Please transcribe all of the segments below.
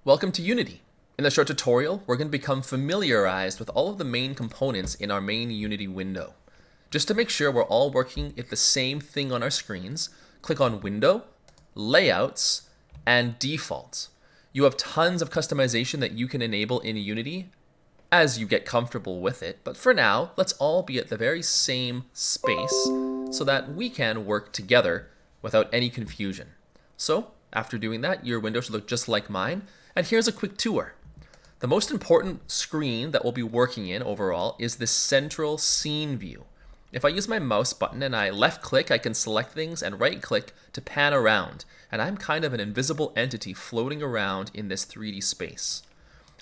Welcome to Unity. In this short tutorial, we're going to become familiarized with all of the main components in our main Unity window. Just to make sure we're all working at the same thing on our screens, click on Window, Layouts, and Default. You have tons of customization that you can enable in Unity as you get comfortable with it, but for now, let's all be at the very same space so that we can work together without any confusion. So, after doing that, your window should look just like mine. And here's a quick tour. The most important screen that we'll be working in overall is the central scene view. If I use my mouse button and I left click, I can select things and right click to pan around. And I'm kind of an invisible entity floating around in this 3D space.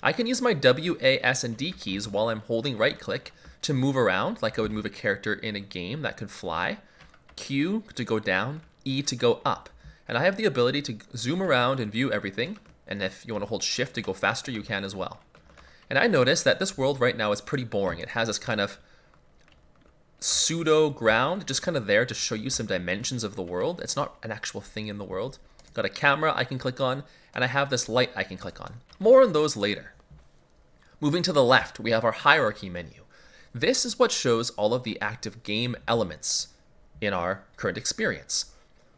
I can use my W, A, S, and D keys while I'm holding right click to move around like I would move a character in a game that could fly. Q to go down, E to go up. And I have the ability to zoom around and view everything. And if you want to hold shift to go faster, you can as well. And I notice that this world right now is pretty boring. It has this kind of pseudo ground, just kind of there to show you some dimensions of the world. It's not an actual thing in the world. Got a camera I can click on, and I have this light I can click on. More on those later. Moving to the left, we have our hierarchy menu. This is what shows all of the active game elements in our current experience.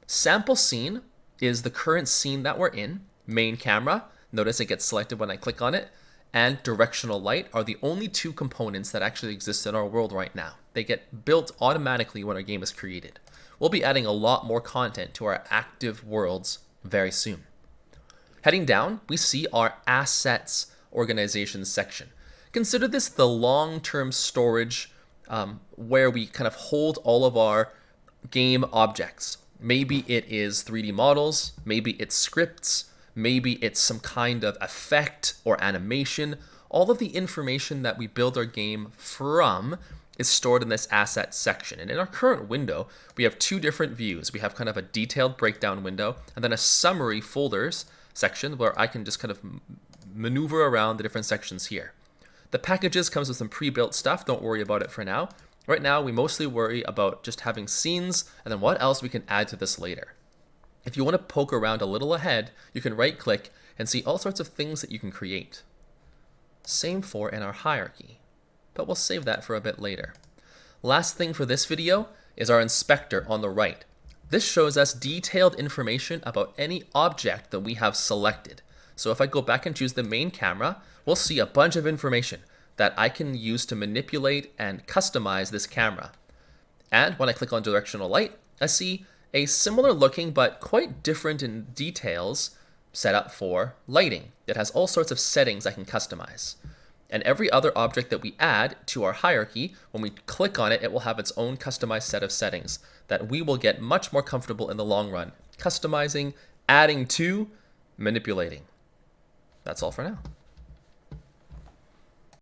Sample scene is the current scene that we're in. Main camera, notice it gets selected when I click on it, and directional light are the only two components that actually exist in our world right now. They get built automatically when our game is created. We'll be adding a lot more content to our active worlds very soon. Heading down, we see our assets organization section. Consider this the long-term storage where we kind of hold all of our game objects. Maybe it is 3D models, maybe it's scripts, maybe it's some kind of effect or animation. All of the information that we build our game from is stored in this asset section. And in our current window, we have two different views. We have kind of a detailed breakdown window and then a summary folders section where I can just kind of maneuver around the different sections here. The packages comes with some pre-built stuff. Don't worry about it for now. Right now, we mostly worry about just having scenes and then what else we can add to this later. If you want to poke around a little ahead, you can right click and see all sorts of things that you can create. Same for in our hierarchy, but we'll save that for a bit later. Last thing for this video is our inspector on the right. This shows us detailed information about any object that we have selected. So if I go back and choose the main camera, we'll see a bunch of information that I can use to manipulate and customize this camera. And when I click on directional light, I see a similar looking but quite different in details setup for lighting. It has all sorts of settings I can customize. And every other object that we add to our hierarchy, when we click on it, it will have its own customized set of settings that we will get much more comfortable in the long run, customizing, adding to, manipulating. That's all for now.